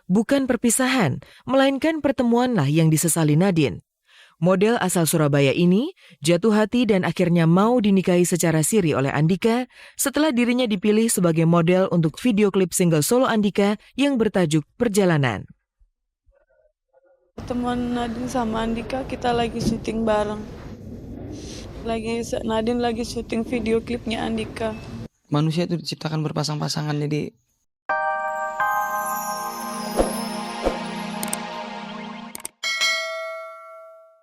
Bukan perpisahan, melainkan pertemuanlah yang disesali Nadine. Model asal Surabaya ini jatuh hati dan akhirnya mau dinikahi secara siri oleh Andika setelah dirinya dipilih sebagai model untuk video klip single solo Andika yang bertajuk Perjalanan. Teman Nadine sama Andika, kita lagi syuting bareng. Nadine lagi syuting video klipnya Andika. Manusia itu diciptakan berpasang-pasangan, jadi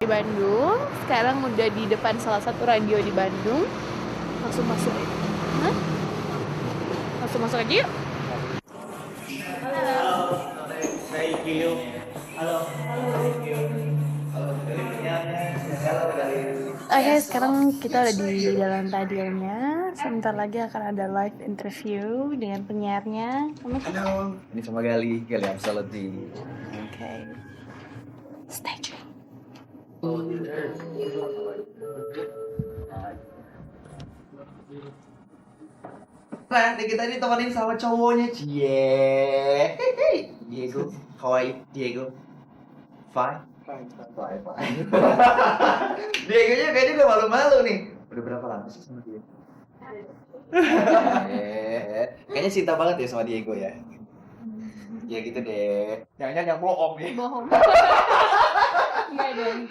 di Bandung, sekarang udah di depan salah satu radio di Bandung. Langsung masuk. Hah? Langsung masuk aja yuk. Halo. Thank you. Halo. Oke, sekarang kita udah di dalam radionya. Sebentar lagi akan ada live interview dengan penyiarnya. Halo. Ini sama Gali Absoluti. Oke. Stay tuned. Nah, kita ditemenin sama cowoknya, Cie. Diego, how are you, Diego? Fine. Diego-nya kayaknya udah malu-malu nih. Udah berapa lama sih sama dia? Kayaknya cinta banget ya sama Diego ya. Ya gitu deh. Jangan-jangan bohong nih. Bohong. Enggak dong.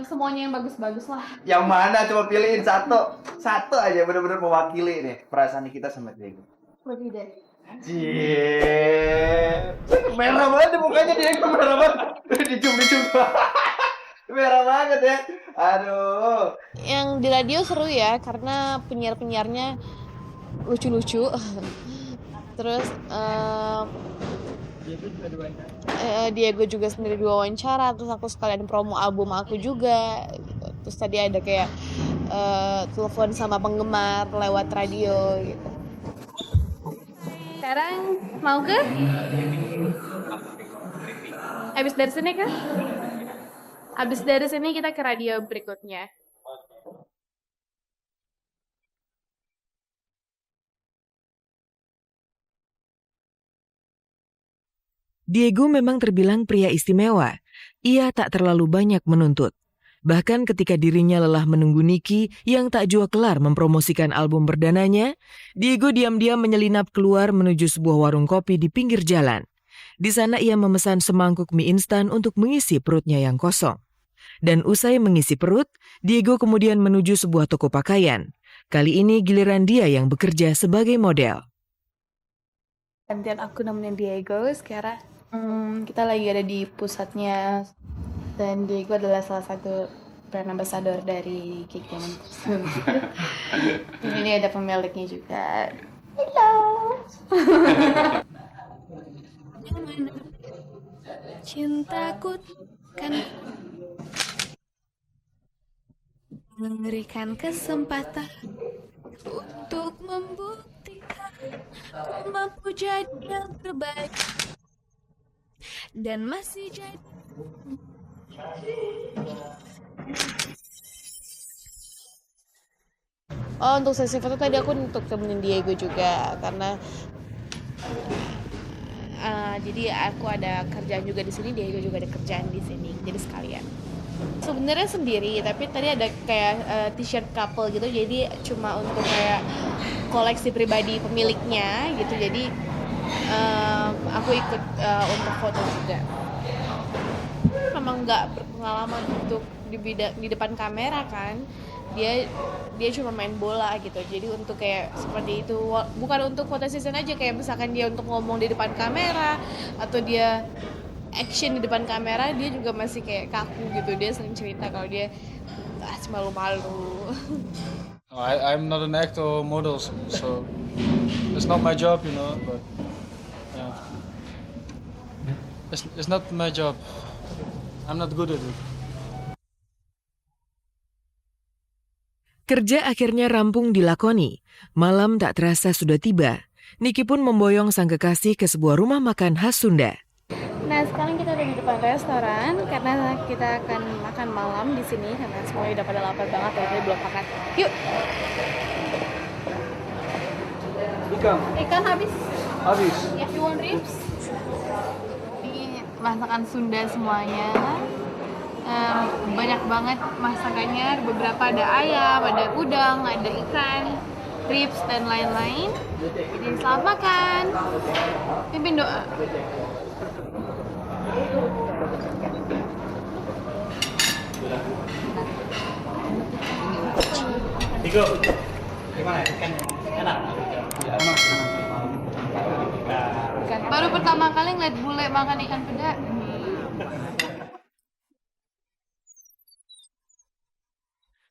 Semuanya yang bagus-bagus lah. Yang mana? Coba pilihin satu. Satu aja bener-bener mewakili nih perasaan kita sama Diego. Lebih dari. Cie. Merah banget mukanya Diego, merah banget. Dicium. Merah banget ya. Aduh. Yang di radio seru ya, karena penyiar-penyiarnya lucu-lucu. Terus Diego juga sendiri diwawancara, terus aku sekalian promo album aku juga. Terus tadi ada kayak telepon sama penggemar lewat radio gitu. Sekarang mau ke? Habis dari sini kan? Habis dari sini kita ke radio berikutnya. Diego memang terbilang pria istimewa. Ia tak terlalu banyak menuntut. Bahkan ketika dirinya lelah menunggu Niki yang tak jua kelar mempromosikan album berdananya, Diego diam-diam menyelinap keluar menuju sebuah warung kopi di pinggir jalan. Di sana ia memesan semangkuk mie instan untuk mengisi perutnya yang kosong. Dan usai mengisi perut, Diego kemudian menuju sebuah toko pakaian. Kali ini giliran dia yang bekerja sebagai model. Gantian aku nemenin Diego sekarang. Kita lagi ada di pusatnya. Dan Diego adalah salah satu brand ambassador dari Cake Diamonds. Ini ada pemiliknya juga. Hello. Cintaku kan memberikan kesempatan untuk membuktikan ku mampu jadi yang terbaik dan masih jadi. Oh, untuk sesi foto tadi aku untuk temenin Diego juga karena jadi aku ada kerjaan juga di sini, Diego juga ada kerjaan di sini, jadi sekalian. Sebenarnya sendiri, tapi tadi ada kayak t-shirt couple gitu, jadi cuma untuk kayak koleksi pribadi pemiliknya gitu, jadi aku ikut untuk foto juga. Memang nggak berpengalaman untuk di depan kamera kan, dia cuma main bola gitu, jadi untuk kayak seperti itu bukan untuk foto season aja, kayak misalkan dia untuk ngomong di depan kamera atau dia action di depan kamera, dia juga masih kayak kaku gitu. Dia sering cerita kalau dia malu-malu. I'm not an actor or model, so it's not my job, you know. But yeah, it's not my job. I'm not good at it. Kerja akhirnya rampung dilakoni. Malam tak terasa sudah tiba. Niki pun memboyong sang kekasih ke sebuah rumah makan khas Sunda. Nah, sekarang kita udah di depan restoran karena kita akan makan malam di sini karena semuanya udah pada lapar banget ya, belum makan. Yuk. Ikan Ikan habis. habis. If you want ribs. Ini masakan Sunda semuanya. Banyak banget masakannya, beberapa ada ayam, ada udang, ada ikan, ribs, dan lain-lain. Jadi selamat makan. Pimpin doa. Baru pertama kali ngeliat bule makan ikan peda.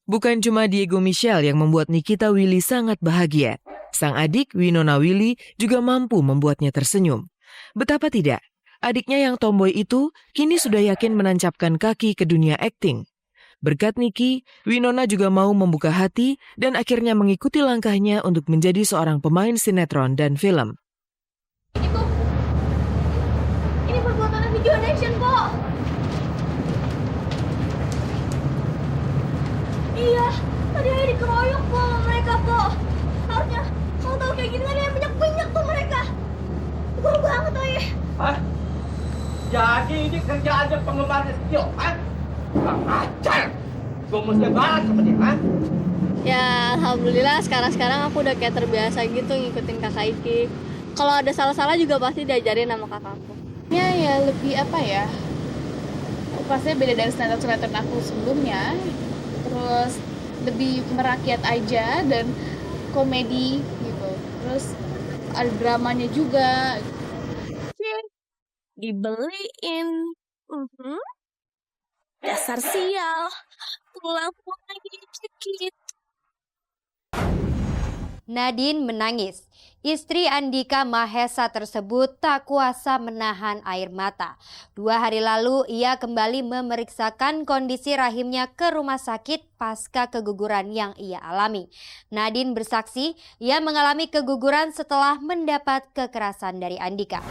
Bukan cuma Diego Michelle yang membuat Nikita Willy sangat bahagia. Sang adik, Winona Willy, juga mampu membuatnya tersenyum. Betapa tidak, adiknya yang tomboy itu kini sudah yakin menancapkan kaki ke dunia akting. Berkat Niki, Winona juga mau membuka hati dan akhirnya mengikuti langkahnya untuk menjadi seorang pemain sinetron dan film. Ini perbuatan video nation, Pak. Iya, tadi aja dikeroyok, Pak, sama mereka, Pak. Harusnya kalau tahu kayak gini tadi yang banyak tuh mereka. Gua banget, Ayah. Hah? Jadi ini kerjaannya penggemar Setio, hah? Kurang ajar. Gue mesti balas sama dia, hah? Ya, alhamdulillah sekarang aku udah kayak terbiasa gitu ngikutin kakak Iki. Kalau ada salah-salah juga pasti diajarin sama kakakku. Ya lebih apa ya? Pastinya beda dari sinetron aku sebelumnya. Terus lebih merakyat aja dan komedi gitu. Terus ada dramanya juga. Dibeliin. Dasar sial. Pulang lagi dikit. Nadine menangis. Istri Andika Mahesa tersebut tak kuasa menahan air mata. 2 hari lalu ia kembali memeriksakan kondisi rahimnya ke rumah sakit pasca keguguran yang ia alami. Nadine bersaksi ia mengalami keguguran setelah mendapat kekerasan dari Andika.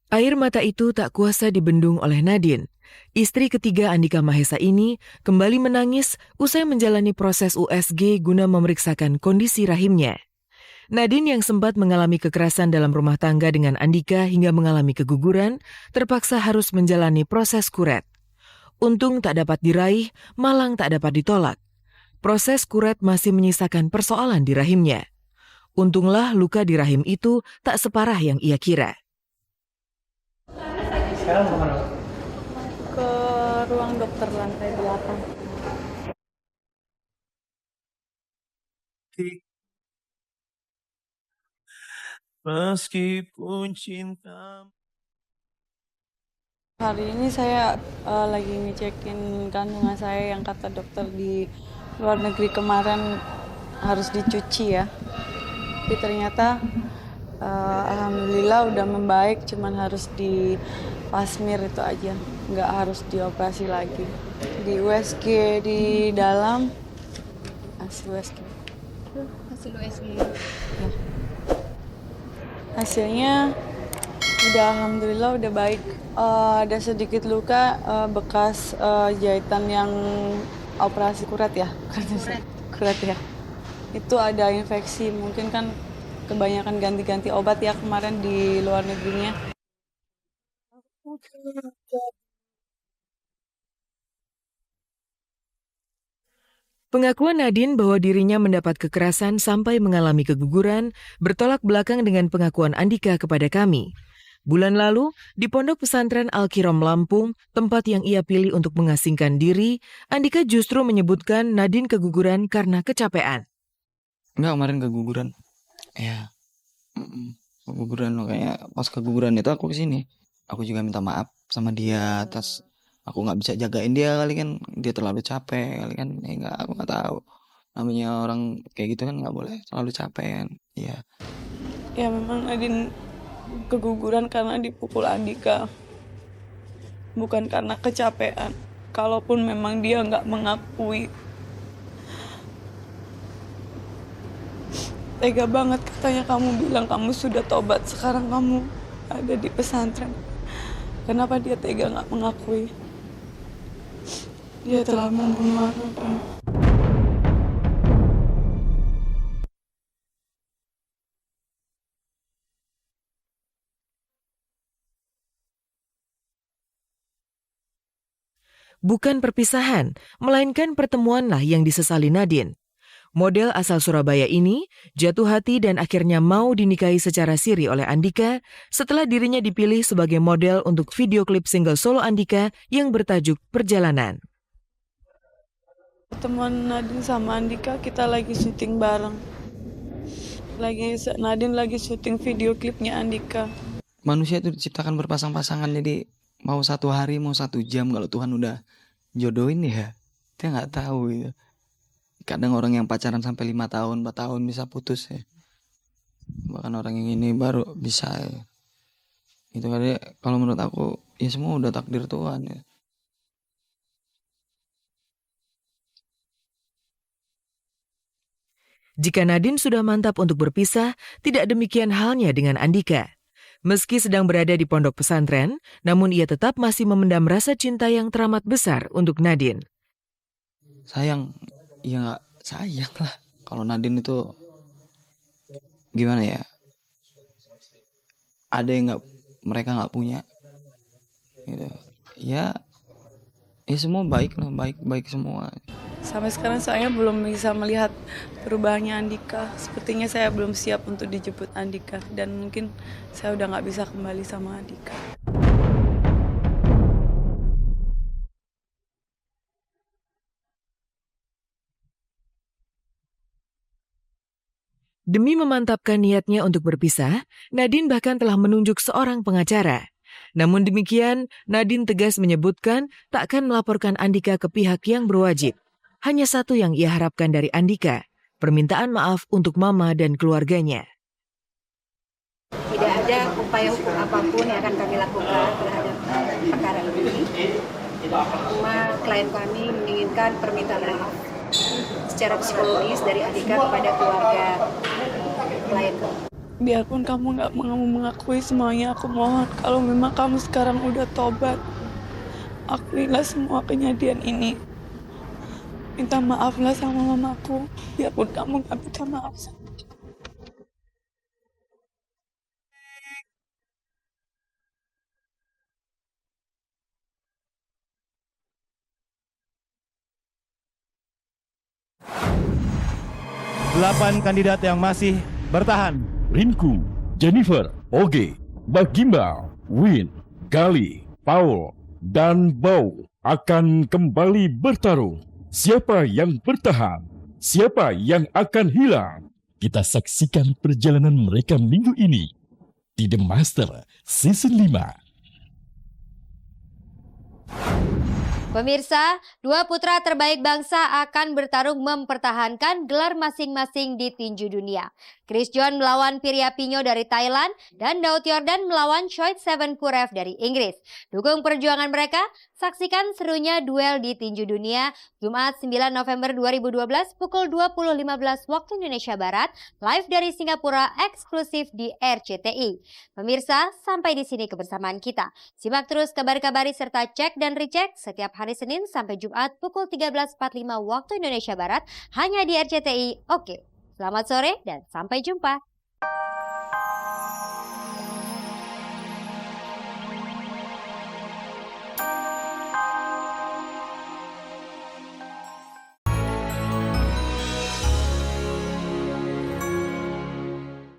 Air mata itu tak kuasa dibendung oleh Nadine. Istri ketiga Andika Mahesa ini kembali menangis usai menjalani proses USG guna memeriksakan kondisi rahimnya. Nadine yang sempat mengalami kekerasan dalam rumah tangga dengan Andika hingga mengalami keguguran, terpaksa harus menjalani proses kuret. Untung tak dapat diraih, malang tak dapat ditolak. Proses kuret masih menyisakan persoalan di rahimnya. Untunglah luka di rahim itu tak separah yang ia kira. Sekarang kemana? Ke ruang dokter lantai 8. Meskipun cinta. Hari ini saya lagi ngecekin kandungan saya yang kata dokter di luar negeri kemarin harus dicuci ya. Tapi ternyata alhamdulillah udah membaik, cuman harus dipasmir itu aja, nggak harus dioperasi lagi. Di USG di dalam hasil USG. Hasil USG. Ya. Hasilnya udah alhamdulillah udah baik. Ada sedikit luka bekas jahitan yang operasi kuret ya. Kuret ya. Itu ada infeksi, mungkin kan kebanyakan ganti-ganti obat ya kemarin di luar negerinya. Pengakuan Nadine bahwa dirinya mendapat kekerasan sampai mengalami keguguran bertolak belakang dengan pengakuan Andika kepada kami. Bulan lalu, di Pondok Pesantren Al-Kiram Lampung, tempat yang ia pilih untuk mengasingkan diri, Andika justru menyebutkan Nadine keguguran karena kecapean. Enggak, kemarin keguguran. Ya, keguguran makanya pas keguguran itu aku kesini. Aku juga minta maaf sama dia atas aku nggak bisa jagain dia kali kan, dia terlalu capek kali kan. Ya nggak, aku nggak tahu. Namanya orang kayak gitu kan nggak boleh terlalu capek kan. Iya. Ya memang Nadine keguguran karena dipukul Andika. Bukan karena kecapean. Kalaupun memang dia nggak mengakui. Tega banget katanya kamu bilang kamu sudah tobat. Sekarang kamu ada di pesantren. Kenapa dia tega nggak mengakui? Dia telah membunuh anaknya. Bukan perpisahan, melainkan pertemuanlah yang disesali Nadine. Model asal Surabaya ini jatuh hati dan akhirnya mau dinikahi secara siri oleh Andika setelah dirinya dipilih sebagai model untuk video klip single solo Andika yang bertajuk Perjalanan. Teman Nadine sama Andika kita lagi syuting bareng. Nadine lagi syuting video klipnya Andika. Manusia itu diciptakan berpasang-pasangan, jadi mau 1 hari mau 1 jam kalau Tuhan udah jodohin ya, dia nggak tahu gitu. Kadang orang yang pacaran sampai 5 tahun, 4 tahun bisa putus ya. Bahkan orang yang ini baru bisa ya. Itu kali kalau menurut aku ya semua udah takdir Tuhan ya. Jika Nadine sudah mantap untuk berpisah, tidak demikian halnya dengan Andika. Meski sedang berada di pondok pesantren, namun ia tetap masih memendam rasa cinta yang teramat besar untuk Nadine. Sayang, ya nggak sayang lah. Kalau Nadine itu gimana ya? Ada yang mereka nggak punya. Gitu. Ya semua baik lah, baik semua. Sampai sekarang saya belum bisa melihat perubahannya Andika. Sepertinya saya belum siap untuk dijemput Andika. Dan mungkin saya udah nggak bisa kembali sama Andika. Demi memantapkan niatnya untuk berpisah, Nadine bahkan telah menunjuk seorang pengacara. Namun demikian, Nadine tegas menyebutkan tak akan melaporkan Andika ke pihak yang berwajib. Hanya satu yang ia harapkan dari Andika, permintaan maaf untuk mama dan keluarganya. Tidak ada upaya hukum apapun yang akan kami lakukan terhadap perkara ini. Cuma klien kami menginginkan permintaan maaf secara psikologis dari Andika kepada keluarga klien. Biarpun kamu nggak mau mengakui semuanya, aku mohon kalau memang kamu sekarang udah tobat, akuilah semua kejadian ini. Minta maaflah sama mamaku, biarpun kamu nggak minta maaf sama aku. Delapan kandidat yang masih bertahan. Rinku, Jennifer, Oge, Bagimba, Win, Gali, Paul, dan Bow akan kembali bertarung. Siapa yang bertahan? Siapa yang akan hilang? Kita saksikan perjalanan mereka minggu ini di The Master Season 5. Pemirsa, 2 putra terbaik bangsa akan bertarung mempertahankan gelar masing-masing di tinju dunia. Chris John melawan Piryapinho dari Thailand dan Daud Yordan melawan Choi Sevenpurev dari Inggris. Dukung perjuangan mereka, saksikan serunya duel di tinju dunia Jumat 9 November 2012 pukul 20.15 waktu Indonesia Barat, live dari Singapura eksklusif di RCTI. Pemirsa, sampai di sini kebersamaan kita. Simak terus kabar-kabari serta cek dan recheck setiap hari Senin sampai Jumat pukul 13.45 waktu Indonesia Barat hanya di RCTI. Oke, selamat sore dan sampai jumpa.